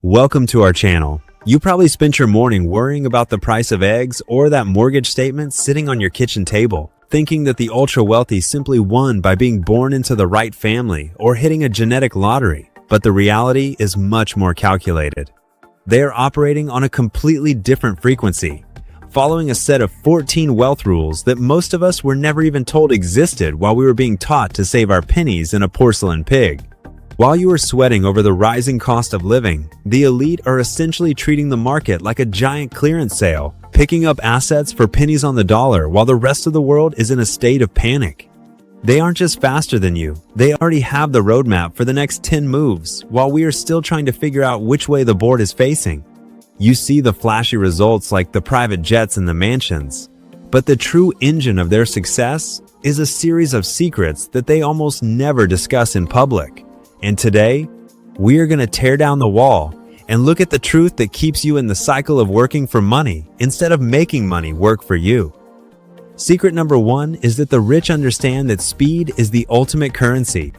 Welcome to our channel. You probably spent your morning worrying about the price of eggs or that mortgage statement sitting on your kitchen table, thinking that the ultra-wealthy simply won by being born into the right family or hitting a genetic lottery. But the reality is much more calculated. They are operating on a completely different frequency, following a set of 14 wealth rules that most of us were never even told existed while we were being taught to save our pennies in a porcelain pig. While you are sweating over the rising cost of living, the elite are essentially treating the market like a giant clearance sale, picking up assets for pennies on the dollar while the rest of the world is in a state of panic. They aren't just faster than you, they already have the roadmap for the next 10 moves while we are still trying to figure out which way the board is facing. You see the flashy results like the private jets and the mansions, but the true engine of their success is a series of secrets that they almost never discuss in public. And today, we are going to tear down the wall and look at the truth that keeps you in the cycle of working for money instead of making money work for you. Secret number 1 is that the rich understand that speed is the ultimate currency.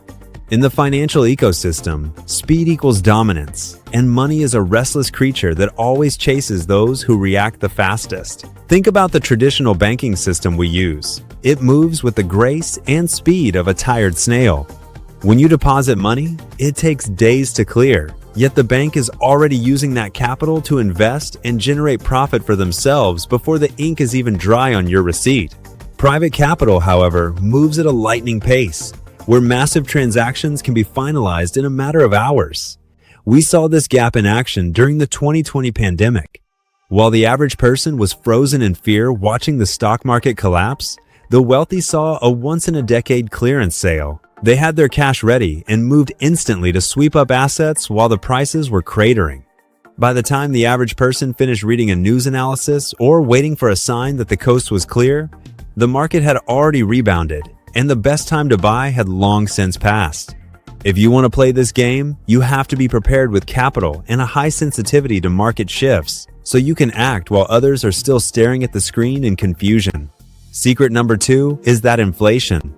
In the financial ecosystem, speed equals dominance, and money is a restless creature that always chases those who react the fastest. Think about the traditional banking system we use. It moves with the grace and speed of a tired snail. When you deposit money, it takes days to clear, yet the bank is already using that capital to invest and generate profit for themselves before the ink is even dry on your receipt. Private capital, however, moves at a lightning pace, where massive transactions can be finalized in a matter of hours. We saw this gap in action during the 2020 pandemic. While the average person was frozen in fear watching the stock market collapse, the wealthy saw a once-in-a-decade clearance sale. They had their cash ready and moved instantly to sweep up assets while the prices were cratering. By the time the average person finished reading a news analysis or waiting for a sign that the coast was clear, the market had already rebounded, and the best time to buy had long since passed. If you want to play this game, you have to be prepared with capital and a high sensitivity to market shifts, so you can act while others are still staring at the screen in confusion. Secret number 2 is that inflation,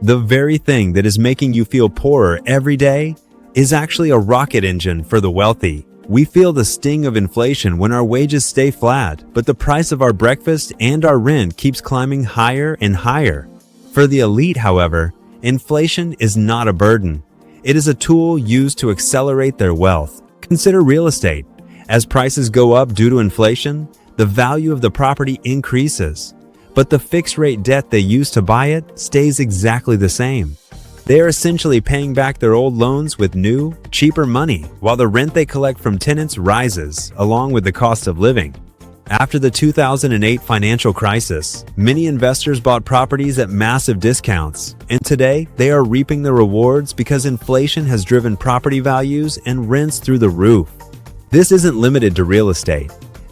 the very thing that is making you feel poorer every day, is actually a rocket engine for the wealthy. We feel the sting of inflation when our wages stay flat, but the price of our breakfast and our rent keeps climbing higher and higher. For the elite, however, inflation is not a burden. It is a tool used to accelerate their wealth. Consider real estate. As prices go up due to inflation, the value of the property increases, but the fixed rate debt they use to buy it stays exactly the same. They are essentially paying back their old loans with new, cheaper money, while the rent they collect from tenants rises, along with the cost of living. After the 2008 financial crisis, many investors bought properties at massive discounts, and today they are reaping the rewards because inflation has driven property values and rents through the roof. This isn't limited to real estate.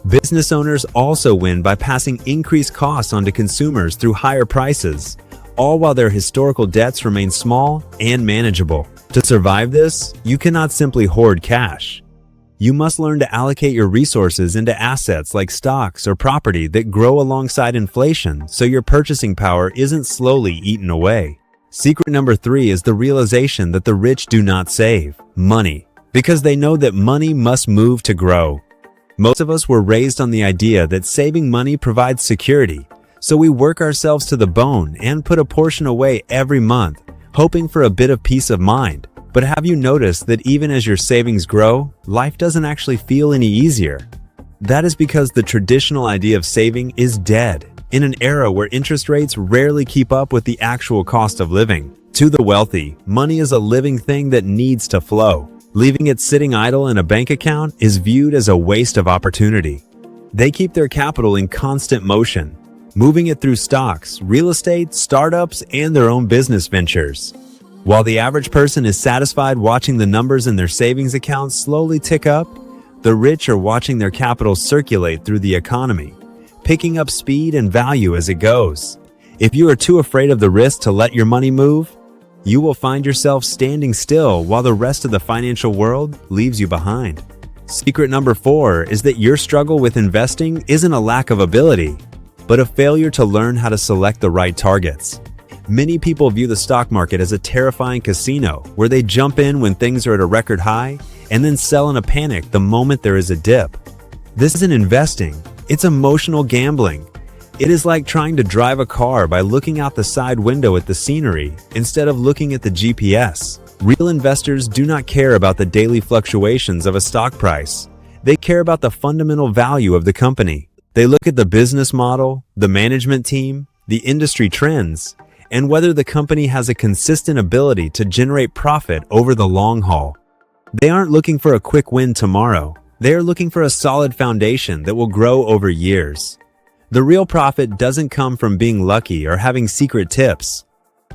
Business owners also win by passing increased costs onto consumers through higher prices, all while their historical debts remain small and manageable. To survive this, you cannot simply hoard cash. You must learn to allocate your resources into assets like stocks or property that grow alongside inflation so your purchasing power isn't slowly eaten away. Secret number 3 is the realization that the rich do not save money because they know that money must move to grow. Most of us were raised on the idea that saving money provides security, so we work ourselves to the bone and put a portion away every month, hoping for a bit of peace of mind. But have you noticed that even as your savings grow, life doesn't actually feel any easier? That is because the traditional idea of saving is dead in an era where interest rates rarely keep up with the actual cost of living. To the wealthy, money is a living thing that needs to flow. Leaving it sitting idle in a bank account is viewed as a waste of opportunity. They keep their capital in constant motion, moving it through stocks, real estate, startups, and their own business ventures. While the average person is satisfied watching the numbers in their savings accounts slowly tick up, the rich are watching their capital circulate through the economy, picking up speed and value as it goes. If you are too afraid of the risk to let your money move, you will find yourself standing still while the rest of the financial world leaves you behind. Secret number 4 is that your struggle with investing isn't a lack of ability, but a failure to learn how to select the right targets. Many people view the stock market as a terrifying casino where they jump in when things are at a record high and then sell in a panic the moment there is a dip. This isn't investing, it's emotional gambling. It is like trying to drive a car by looking out the side window at the scenery instead of looking at the GPS. Real investors do not care about the daily fluctuations of a stock price. They care about the fundamental value of the company. They look at the business model, the management team, the industry trends, and whether the company has a consistent ability to generate profit over the long haul. They aren't looking for a quick win tomorrow. They are looking for a solid foundation that will grow over years. The real profit doesn't come from being lucky or having secret tips.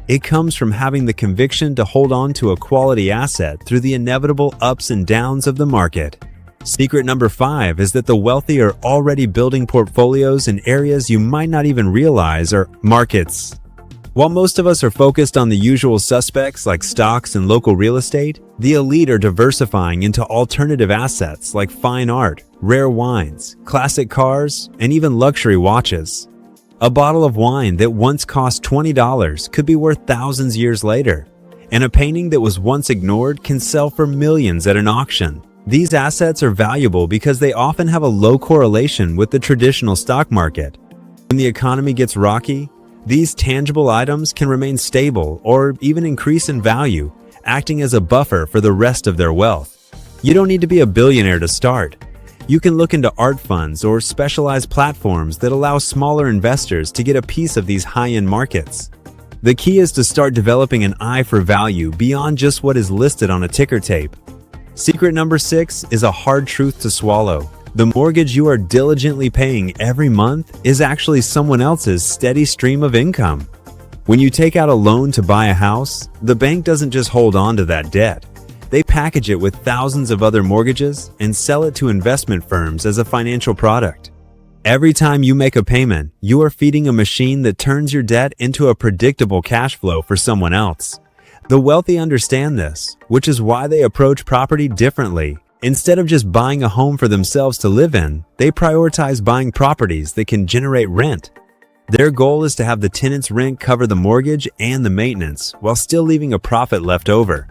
It comes from having the conviction to hold on to a quality asset through the inevitable ups and downs of the market. Secret number 5 is that the wealthy are already building portfolios in areas you might not even realize are markets. While most of us are focused on the usual suspects like stocks and local real estate, the elite are diversifying into alternative assets like fine art, rare wines, classic cars, and even luxury watches. A bottle of wine that once cost $20 could be worth thousands years later, and a painting that was once ignored can sell for millions at an auction. These assets are valuable because they often have a low correlation with the traditional stock market. When the economy gets rocky, these tangible items can remain stable or even increase in value, acting as a buffer for the rest of their wealth. You don't need to be a billionaire to start. You can look into art funds or specialized platforms that allow smaller investors to get a piece of these high-end markets. The key is to start developing an eye for value beyond just what is listed on a ticker tape. Secret number 6 is a hard truth to swallow. The mortgage you are diligently paying every month is actually someone else's steady stream of income. When you take out a loan to buy a house, the bank doesn't just hold on to that debt. They package it with thousands of other mortgages and sell it to investment firms as a financial product. Every time you make a payment, you are feeding a machine that turns your debt into a predictable cash flow for someone else. The wealthy understand this, which is why they approach property differently. Instead of just buying a home for themselves to live in, they prioritize buying properties that can generate rent. Their goal is to have the tenant's rent cover the mortgage and the maintenance, while still leaving a profit left over.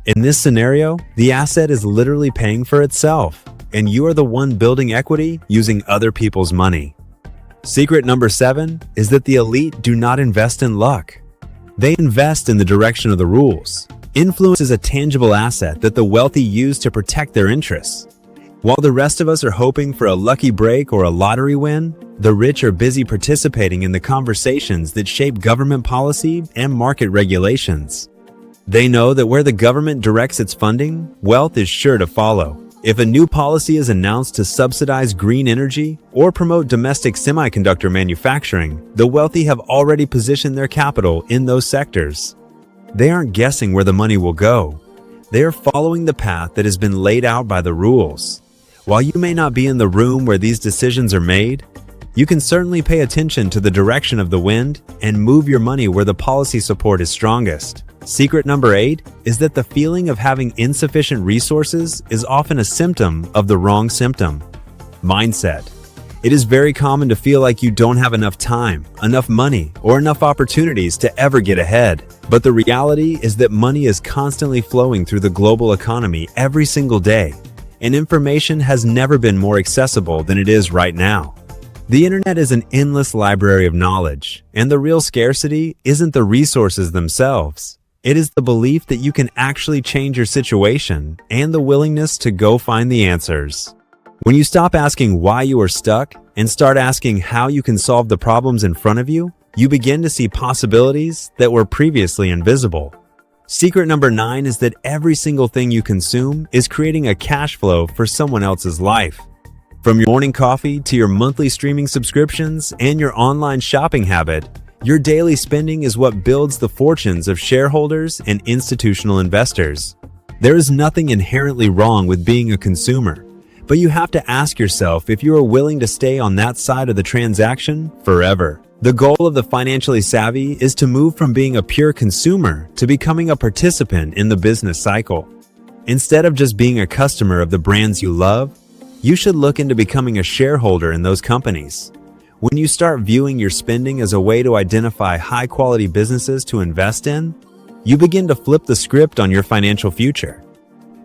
In this scenario, the asset is literally paying for itself, and you are the one building equity using other people's money. Secret number 7 is that the elite do not invest in luck. They invest in the direction of the rules. Influence is a tangible asset that the wealthy use to protect their interests. While the rest of us are hoping for a lucky break or a lottery win, the rich are busy participating in the conversations that shape government policy and market regulations. They know that where the government directs its funding, wealth is sure to follow. If a new policy is announced to subsidize green energy or promote domestic semiconductor manufacturing, the wealthy have already positioned their capital in those sectors. They aren't guessing where the money will go. They are following the path that has been laid out by the rules. While you may not be in the room where these decisions are made, you can certainly pay attention to the direction of the wind and move your money where the policy support is strongest. Secret number 8 is that the feeling of having insufficient resources is often a symptom of the wrong symptom. Mindset. It is very common to feel like you don't have enough time, enough money, or enough opportunities to ever get ahead. But the reality is that money is constantly flowing through the global economy every single day, and information has never been more accessible than it is right now. The internet is an endless library of knowledge, and the real scarcity isn't the resources themselves. It is the belief that you can actually change your situation and the willingness to go find the answers. When you stop asking why you are stuck and start asking how you can solve the problems in front of you, you begin to see possibilities that were previously invisible. Secret number 9 is that every single thing you consume is creating a cash flow for someone else's life. From your morning coffee to your monthly streaming subscriptions and your online shopping habit, your daily spending is what builds the fortunes of shareholders and institutional investors. There is nothing inherently wrong with being a consumer, but you have to ask yourself if you are willing to stay on that side of the transaction forever. The goal of the financially savvy is to move from being a pure consumer to becoming a participant in the business cycle. Instead of just being a customer of the brands you love, you should look into becoming a shareholder in those companies. When you start viewing your spending as a way to identify high-quality businesses to invest in, you begin to flip the script on your financial future.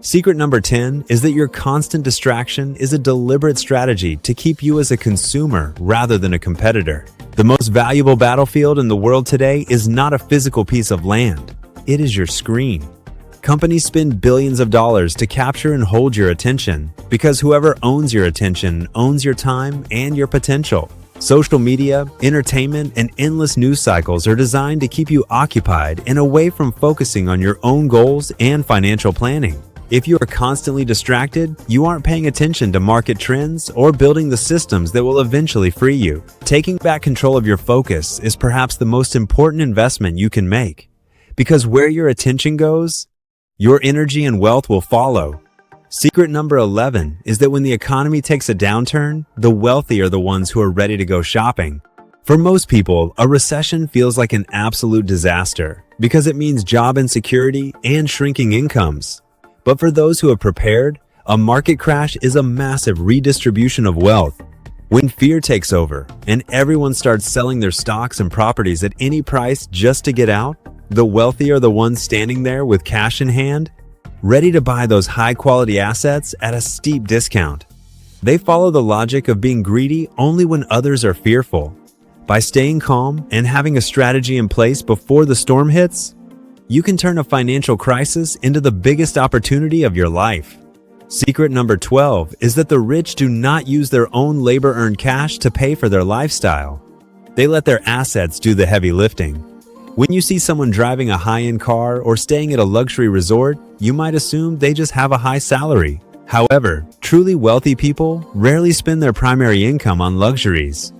Secret number 10 is that your constant distraction is a deliberate strategy to keep you as a consumer rather than a competitor. The most valuable battlefield in the world today is not a physical piece of land. It is your screen. Companies spend billions of dollars to capture and hold your attention because whoever owns your attention owns your time and your potential. Social media, entertainment, and endless news cycles are designed to keep you occupied and away from focusing on your own goals and financial planning. If you are constantly distracted, you aren't paying attention to market trends or building the systems that will eventually free you. Taking back control of your focus is perhaps the most important investment you can make, because where your attention goes, your energy and wealth will follow. Secret number 11 is that when the economy takes a downturn, the wealthy are the ones who are ready to go shopping. For most people, a recession feels like an absolute disaster because it means job insecurity and shrinking incomes. But for those who have prepared, a market crash is a massive redistribution of wealth. When fear takes over and everyone starts selling their stocks and properties at any price just to get out, the wealthy are the ones standing there with cash in hand, ready to buy those high-quality assets at a steep discount. They follow the logic of being greedy only when others are fearful. By staying calm and having a strategy in place before the storm hits, you can turn a financial crisis into the biggest opportunity of your life. Secret number 12 is that the rich do not use their own labor-earned cash to pay for their lifestyle. They let their assets do the heavy lifting. When you see someone driving a high-end car or staying at a luxury resort, you might assume they just have a high salary. However, truly wealthy people rarely spend their primary income on luxuries.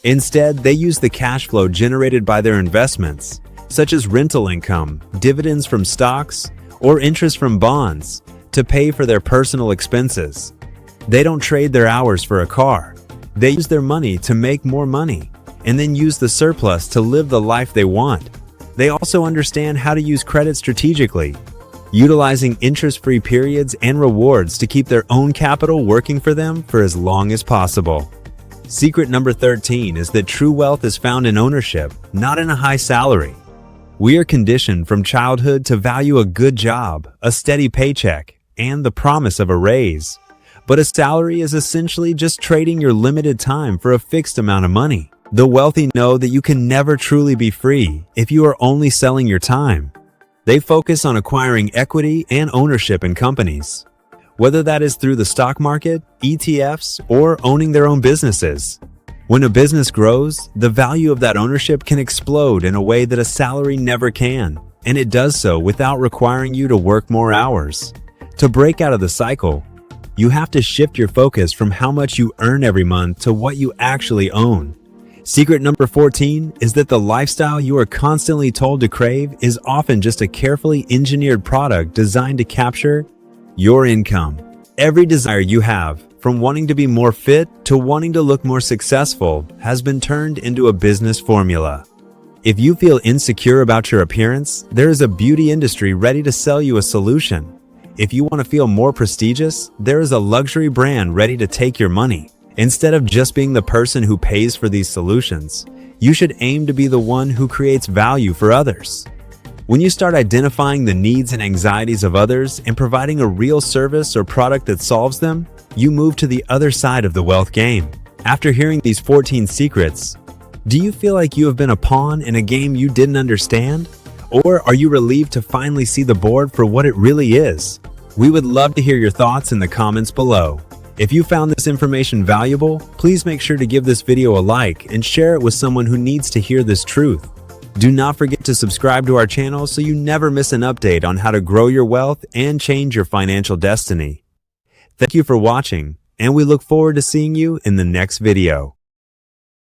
Instead, they use the cash flow generated by their investments, such as rental income, dividends from stocks, or interest from bonds, to pay for their personal expenses. They don't trade their hours for a car. They use their money to make more money, and then use the surplus to live the life they want. They also understand how to use credit strategically, utilizing interest-free periods and rewards to keep their own capital working for them for as long as possible. Secret number 13 is that true wealth is found in ownership, not in a high salary. We are conditioned from childhood to value a good job, a steady paycheck, and the promise of a raise. But a salary is essentially just trading your limited time for a fixed amount of money. The wealthy know that you can never truly be free if you are only selling your time. They focus on acquiring equity and ownership in companies, whether that is through the stock market, ETFs, or owning their own businesses. When a business grows, the value of that ownership can explode in a way that a salary never can, and it does so without requiring you to work more hours. To break out of the cycle, you have to shift your focus from how much you earn every month to what you actually own. Secret number 14 is that the lifestyle you are constantly told to crave is often just a carefully engineered product designed to capture your income. Every desire you have, from wanting to be more fit to wanting to look more successful, has been turned into a business formula. If you feel insecure about your appearance, there is a beauty industry ready to sell you a solution. If you want to feel more prestigious, there is a luxury brand ready to take your money. Instead of just being the person who pays for these solutions, you should aim to be the one who creates value for others. When you start identifying the needs and anxieties of others and providing a real service or product that solves them, you move to the other side of the wealth game. After hearing these 14 secrets, do you feel like you have been a pawn in a game you didn't understand? Or are you relieved to finally see the board for what it really is? We would love to hear your thoughts in the comments below. If you found this information valuable, please make sure to give this video a like and share it with someone who needs to hear this truth. Do not forget to subscribe to our channel so you never miss an update on how to grow your wealth and change your financial destiny. Thank you for watching, and we look forward to seeing you in the next video.